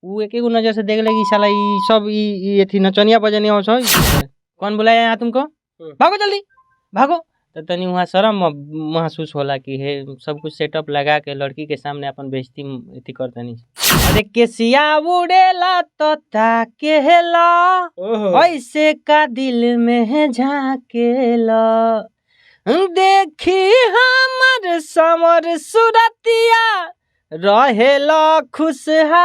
उ एक एगो नजर से देख लगी साला ई सब ई एथी नचनिया बजनिया हो कौन बुलाया यहाँ तुमको, भागो जल्दी भागो। तो तनी वहाँ शर्म महसूस होला कि हे सब कुछ सेटअप लगा के लड़की के सामने अपन बेइज्जती एथी करतनी। अरे केसिया उड़ेला तो ताकेला ऐसे का दिल में झाकेला, देखी हमर समर सुरतिया रहेला खुशहाल,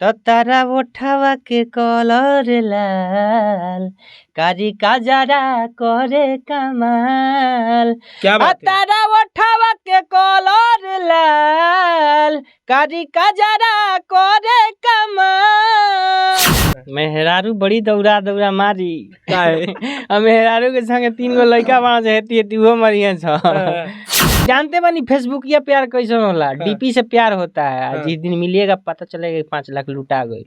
तो तारा उठावा के कलर लाल, कारी का जरा करे कमाल। क्या बात है? तारा उठावा के कलर लाल, कारी का जरा करे कमाल। मेहरारू बड़ी दौड़ा दौड़ा मारी मेहरारू के संगे 3 गो लड़का बना हेती हेती वो मरियन जानते बनी फेसबुक या प्यार कैसन होला, डीपी से प्यार होता है। जिस दिन मिलिएगा पता चलेगा 5 लाख लुटा गई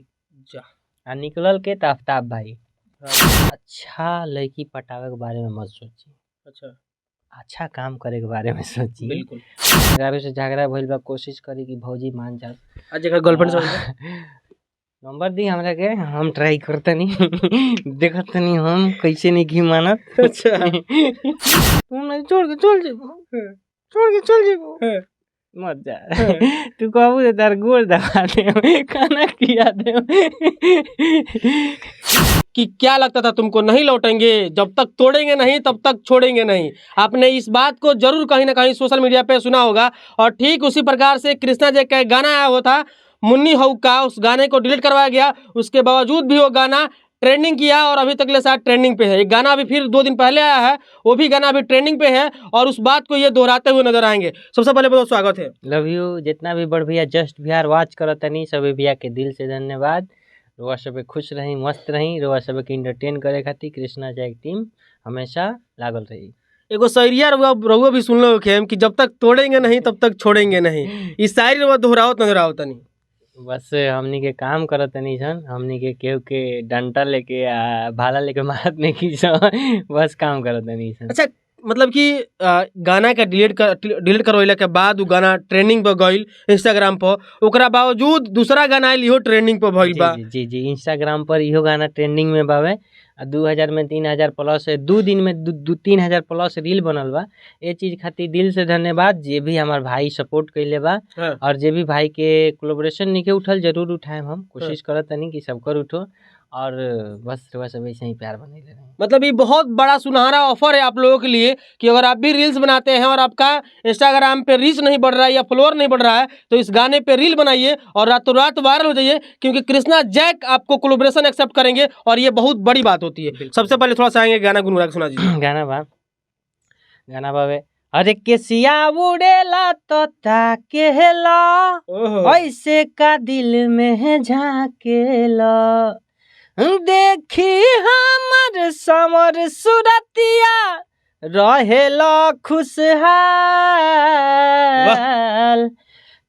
आ निकलल के आफ्ताब भाई। अच्छा लड़की पटावे के बारे में मत सोची, अच्छा काम करे के बारे में सोची। बिल्कुल से झगड़ा भइल बा, कोशिश करी कि भौजी मान जाए। आज गर्लफ्रेंड से नंबर दी हमरा के, हम ट्राई करतनी देखतनी हम कैसे नहीं घी मानत। अच्छा तुम नहीं छोड़ के चल जेबो मत जा तू कहबू तो तार गोड़ दबा दे खाना खिया दे। कि क्या लगता था तुमको नहीं लौटेंगे, जब तक तोड़ेंगे नहीं तब तक छोड़ेंगे नहीं। आपने इस बात को जरूर कहीं ना कहीं सोशल मीडिया पे सुना होगा। और ठीक उसी प्रकार से कृष्णा जी का गाना आया हुआ था मुन्नी हऊ का, उस गाने को डिलीट करवाया गया। उसके बावजूद भी वो गाना ट्रेंडिंग किया और अभी तक ले साथ ट्रेंडिंग पे है। एक गाना अभी फिर 2 दिन पहले आया है, वो भी गाना अभी ट्रेंडिंग पे है और उस बात को ये दोहराते हुए नजर आएंगे। सबसे पहले बहुत स्वागत है। लव यू जितना भी बड़ भैया जस्ट बिहार वॉच करो तनी सभी भैया के दिल से धन्यवाद। रोआ सब खुश रही, मस्त रही, रोआ सब के इंटरटेन करे खातिर कृष्णा जी की टीम हमेशा लागल रही। एगो शायरिया रहुआ भी सुन लो खेम कि जब तक तोड़ेंगे नहीं तब तक छोड़ेंगे नहीं। इस शायरी रहुआ दोहरावत नजर आओ तनी। बस हमनी के काम करत तनी सन, हमनी के केहू के डंटा लेके भाला लेके मारत नहीं की बस काम करत तनी सन। अच्छा मतलब कि गाना का डिलीट करवैला के बाद वो गाना ट्रेंडिंग पर गइल इंस्टाग्राम पर, ओकरा बावजूद दूसरा गाना आइल इहो ट्रेंडिंग पर भइल बा। जी जी इंस्टाग्राम पर इहो गाना ट्रेंडिंग में बावे। 2000 में 3000 प्लस, 2 दिन में 3000 प्लस रील बनल बा। ये चीज खातिर दिल से धन्यवाद। जे भी हमार भाई सपोर्ट कैले बा और जे भी भाई के कोलैबोरेशन नहीं के उठल जरूर उठाए, हम कोशिश करत तनी कि सबकर उठो और बस सब ऐसे ही प्यार बने रहे। मतलब ये बहुत बड़ा सुनहरा ऑफर है आप लोगों के लिए कि अगर आप भी रील्स बनाते हैं और आपका इंस्टाग्राम पे रीच नहीं बढ़ रहा है या फॉलोअर नहीं बढ़ रहा है तो इस गाने पे रील बनाइए और रातों रात वायरल हो जाइए, क्योंकि कृष्णा जैक आपको कोलैबोरेशन एक्सेप्ट करेंगे और ये बहुत बड़ी बात होती है। सबसे पहले थोड़ा सा आएंगे गाना गुनगुना के सुना दीजिए। गाना बाबे अरे केसिया उड़ेला तो ताकेला ऐसे का दिल में झाकेला, देखी हमर समर सुरतिया रहेला खुशहाल,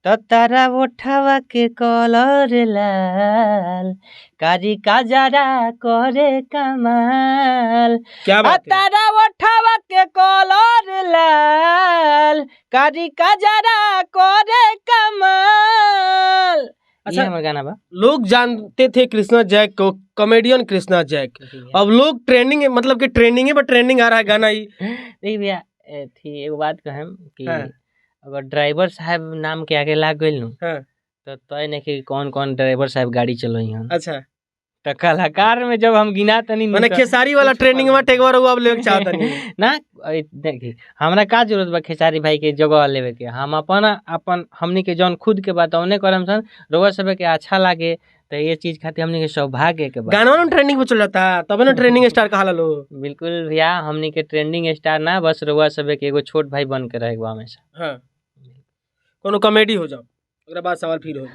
तो तारा उठावा के कलर लाल, कारी का जरा करे कमाल। क्या बात है? तारा उठावा के कलर लाल, कारी का जरा करे कमाल। अच्छा ये गाना बा। लोग जानते थे कृष्णा जैक को, कॉमेडियन कृष्णा जैक। अब लोग ट्रेंडिंग मतलब कि ट्रेंडिंग है पर ट्रेंडिंग आ रहा है गाना ही। नहीं भैया थी एगो बात कहें कि अगर ड्राइवर साहब नाम के आगे लाग गइल नु तो तय नहीं कि कौन कौन ड्राइवर साहब गाड़ी चलोई हन। अच्छा तो कलाकार में जब हम गिना तनी माने खेसारी वाला ट्रेंडिंग में टेक बार अब लेके चाहता नहीं ना। देखी हमरा का जरूरत बा खेसारी भाई के जगह लेवे के, हम अपन हमनी के जौन खुद के बताउने करम सन रोवा सब के अच्छा लागे तो ये चीज खातिर हमनी के सौभाग्य के बात। गाना में ट्रेंडिंग में चल जाता तब ना ट्रेंडिंग स्टार कहा लो। बिल्कुल भैया हमनी के ट्रेंडिंग स्टार ना, बस रोवा सब के एगो छोट भाई बन के रहेगा हमेशा। हाँ कोनो कॉमेडी हो जाओ अगर बात सवाल फिर हो।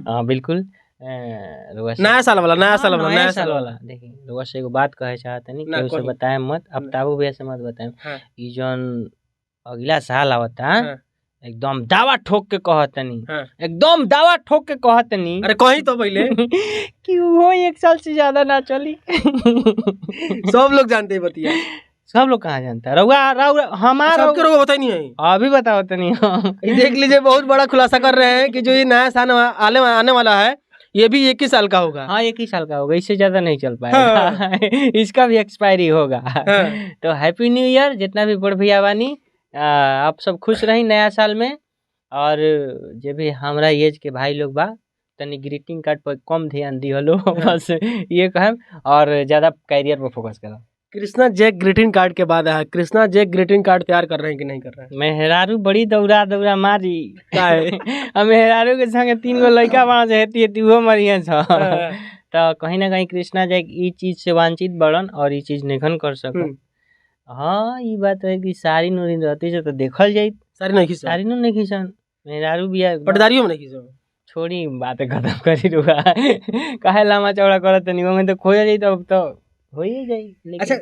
हाँ बिल्कुल नया साल वाला देखिए रोवा से एगो बात कहे चाहते नहीं केहू से बताए मत, अब ताबू भैया से मत बताए। ई जौन अगला साल आवता एकदम दावा ठोक के कहतनी, एकदम दावा ठोक के कहतनी। अरे कहीं तो पहले कि वो 1 साल से ज्यादा ना चली। सब लोग जानते हैं बतिया। सब लोग कहाँ जानता है। रउआ रउआ हमारा सबके लोगों को पता ही नहीं है। अभी बताओ तो नहीं। ये देख लीजिए, बहुत बड़ा खुलासा कर रहे हैं कि जो ये नया साल आने वाला है ये भी 21 साल का होगा। हाँ 21 साल का होगा, इससे ज्यादा नहीं चल पाएगा। इसका भी एक्सपायरी होगा। तो हैप्पी न्यू ईयर जितना भी बड़ भैया बानी, आप सब खुश रही नया साल में। और जे भी हमारा एज के भाई लोग बा तनी ग्रीटिंग कार्ड पर कम ध्यान दी हलो, बस ये कहम। और ज्यादा कैरियर पर फोकस करो। कृष्णा जैक ग्रीटिंग कार्ड के बाद है, कृष्णा जैक ग्रीटिंग कार्ड तैयार कर रहे हैं कि नहीं कर रहे हैं? मेहरारू बड़ी दौड़ा दौड़ा मारी। क्या है? अब मेहरारू के संगे 3 गो लड़का वहाँ से हेती वो मरिया छ। तो कहीं ना कहीं कृष्णा जैक ई चीज से वांछित बड़न और ई चीज निखन कर सकन। हाँ ये बात है कि सारी नूरी रहती से तो देखल जाई। सारी नहीं खींचा, सारी नू नहीं खींचन, मेहरारू बिया पटदारियों में नहीं खींचा। छोड़ी बातें खत्म करी रुआ। काहे लामा चौड़ा करत नहीं, में तो खोया जाई तो हो ही जाई। अच्छा,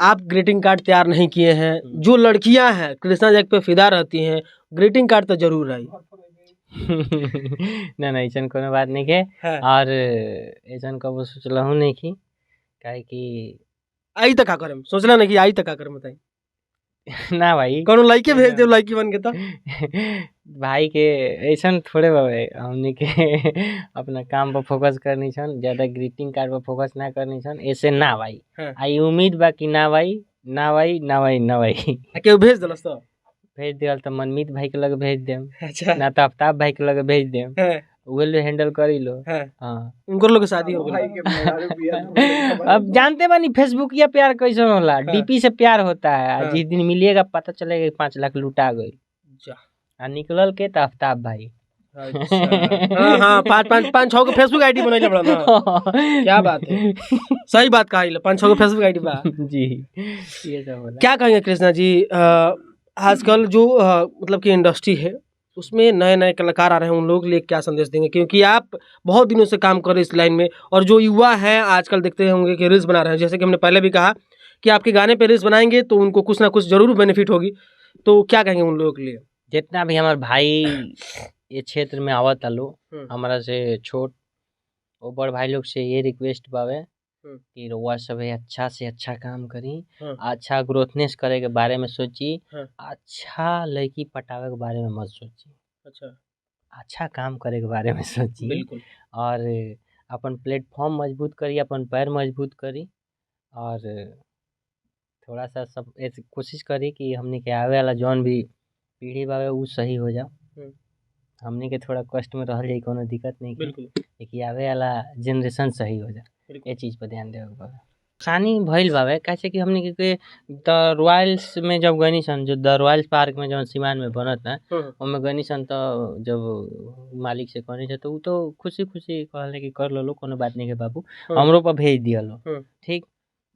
आप ग्रीटिंग कार्ड तैयार नहीं किए हैं, जो लड़कियां हैं कृष्णा जैक पे फिदा रहती हैं, ग्रीटिंग कार्ड तो जरूर आई। ना ऐसा कोनो बात नहीं है। और ऐसा कब सोचलहूँ नहीं की, काहे कि आई तक का करम सोचला नहीं कि आई तक का करम बताई। ना भाई कोनो लड़के भेज दे, लड़की बन के तो भाई के ऐसा थोड़े बाबे, हमने के अपना काम पर फोकस करनी छन, ज्यादा ग्रीटिंग कार्ड पर फोकस ना करनी छन। ऐसे ना भाई आई उम्मीद बा कि ना भाई ना भाई ना भाई ना भाई केहू भेज दलस तो भेज दियल तो मनमीत भाई के लगे भेज देम। अच्छा, ना तो आफ्ताब भाई के लगे भेज देम, उहे लो हैंडल करी लो। हाँ, उनको लोग शादी हो गई। अब जानते बानी फेसबुक या प्यार कैसे होला, डीपी से प्यार होता है। जिस दिन मिलिएगा पता चलेगा 5 लाख लुटा गई। निकलल के तो आफ्ताब भाई। हाँ, 5-6 को फेसबुक आईडी बनैले बड़ा ना। क्या बात है, सही बात कहा, 5-6 को फेसबुक आईडी बा जी। ये सब होला। क्या कहेंगे कृष्णा जी, आजकल जो मतलब कि इंडस्ट्री है उसमें नए नए कलाकार आ रहे हैं, उन लोग के लिए क्या संदेश देंगे? क्योंकि आप बहुत दिनों से काम कर रहे हैं इस लाइन में, और जो युवा हैं आजकल देखते होंगे कि रील्स बना रहे हैं, जैसे कि हमने पहले भी कहा कि आपके गाने पे रील्स बनाएंगे तो उनको कुछ ना कुछ जरूर बेनिफिट होगी। तो क्या कहेंगे उन लोगों के लिए? जितना भी हमारे भाई ये क्षेत्र में आवत लो, हमारा से छोट वो बड़ भाई लोग से ये रिक्वेस्ट बावे कि रउआ सब अच्छा से अच्छा काम करी, अच्छा ग्रोथनेस करे के बारे में सोची, अच्छा लड़की पटावे के बारे में मत सोची, अच्छा काम करे के बारे में सोची। बिल्कुल। और अपन प्लेटफॉर्म मजबूत करी, अपन पैर मजबूत करी, और थोड़ा सा सब ऐसे कोशिश करी कि हमने के आवे वाला जौन भी पीढ़ी बावे वो सही हो जाओ। हमने के थोड़ा कष्ट में रह जाए, कोनो दिक्कत नहीं, लेकिन आवे वाला जनरेशन सही हो जाए, ये चीज़ पर ध्यान देवे बावे। आसानी भइल बावे, कैसे कि हमने के द रॉयल्स में जब गनी सन, जो द रॉयल्स पार्क में जौन सीमान में बनत है उनमें गनी सन, तो जब मालिक से कहनी तो वो तो खुशी खुशी कहले कि कर लो, कोनो बात नहीं है बाबू, हमरो पर भेज दिया लो, ठीक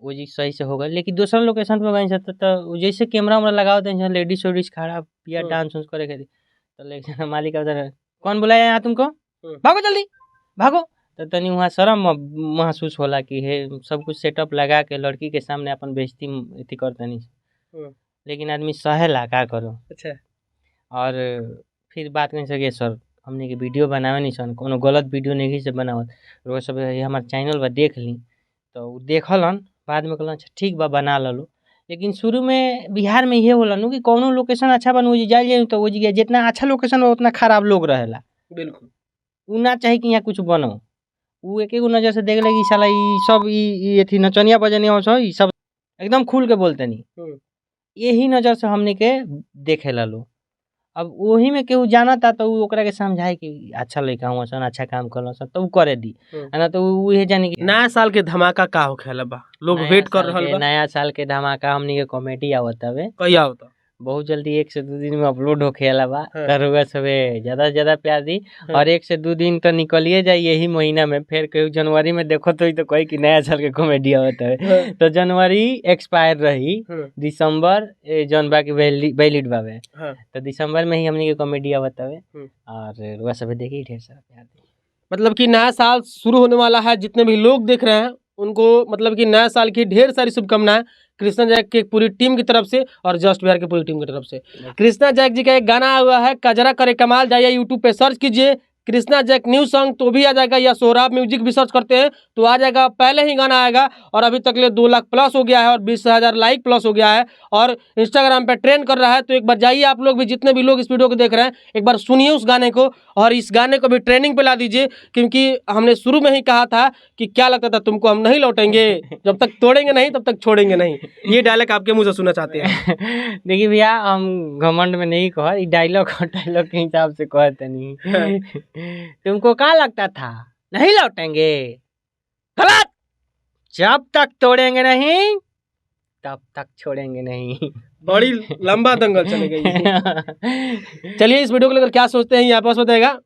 वो जी सही से होगा। लेकिन दूसरा लोकेशन पर गई तो जैसे कैमरा उमरा लगाओ दें, लेडीज वेडीज खड़ा पिया डांस उन्स करे खातिर, तो लेकिन मालिक उधर कौन बुलाया यहाँ तुमको, भागो जल्दी भागो। तो तनी वहाँ शर्म महसूस होला कि हे सब कुछ सेटअप लगा के लड़की के सामने अपन बेइज्जती अथी कर तनी, लेकिन आदमी सहेला का करो। अच्छा, और फिर बात कहीं सके सर हमने के वीडियो बनावे नहीं सन, कोनो गलत वीडियो नहीं से बनावत, रोज सब हमारे चैनल पर देख ली तो देखलन, बाद में कहलन ठीक बा बना लो। लेकिन शुरू में बिहार में ये होला नु कि कौनो लोकेशन अच्छा बन जाए तो वो जगह जितना अच्छा लोकेशन हो उतना खराब लोग रहेला। बिल्कुल, उ ना चाहे कि यहाँ कुछ बनो, उ एक एगो नजर से देख ले कि साला ई सब ई अथी नचनिया बजनिया हो ई सब एकदम खुल के बोलते नहीं, यही नजर से हमने के देखे लो। अब वही में केहू जाना था तो ओकरा के समझाए कि अच्छा लड़का हुआ सन, अच्छा काम कर सन, तो करे दी, ना तो ये जाने कि नया साल के धमाका का होखेला बा, लोग वेट कर रहल बा। नया साल के धमाका हमनी के कॉमेडी आवत हवे, कहिया होता बहुत जल्दी 1 से 2 दिन में अपलोड होखेला बा। करुआ सबे ज्यादा से ज्यादा प्यार दी, और 1 से 2 दिन तो निकलिए जाए यही महीना में, फिर कहीं जनवरी में देखो तो कही कि नया साल के कॉमेडी आवत है, तो जनवरी एक्सपायर रही, दिसंबर जौन बाकी वैलिड बावे, तो दिसंबर में ही हमनी के कॉमेडी आवत हवे, और रुआ सबे देखी ढेर सारा प्यार दी। मतलब कि नया साल शुरू होने वाला है, जितने भी लोग देख रहे हैं उनको मतलब कि नया साल की ढेर सारी शुभकामनाएं कृष्णा जैक की पूरी टीम की तरफ से और जस्ट बिहार की पूरी टीम की तरफ से। कृष्णा जैक जी का एक गाना हुआ है कजरा करे कमाल, जाइए यूट्यूब पे सर्च कीजिए, कृष्णा जैक न्यू सॉन्ग तो भी आ जाएगा, या सोहराब म्यूजिक भी सर्च करते हैं तो आ जाएगा, पहले ही गाना आएगा। और अभी तक ले 2 लाख प्लस हो गया है और 20,000 लाइक प्लस हो गया है और इंस्टाग्राम पे ट्रेंड कर रहा है। तो एक बार जाइए आप लोग भी, जितने भी लोग इस वीडियो को देख रहे हैं, एक बार सुनिए उस गाने को और इस गाने को भी ट्रेंडिंग पे ला दीजिए, क्योंकि हमने शुरू में ही कहा था कि क्या लगता था तुमको, हम नहीं लौटेंगे, जब तक तोड़ेंगे नहीं तब तक छोड़ेंगे नहीं। ये डायलॉग आपके मुंह से सुनना चाहते हैं। देखिए भैया, हम घमंड में नहीं कह, डायलॉग के हिसाब से कहते नहीं। तुमको क्या लगता था नहीं लौटेंगे? गलत। जब तक तोड़ेंगे नहीं तब तक छोड़ेंगे नहीं। बड़ी लंबा दंगल चलेगा ये। चलिए इस वीडियो को लेकर क्या सोचते हैं ये आपस में बताएगा।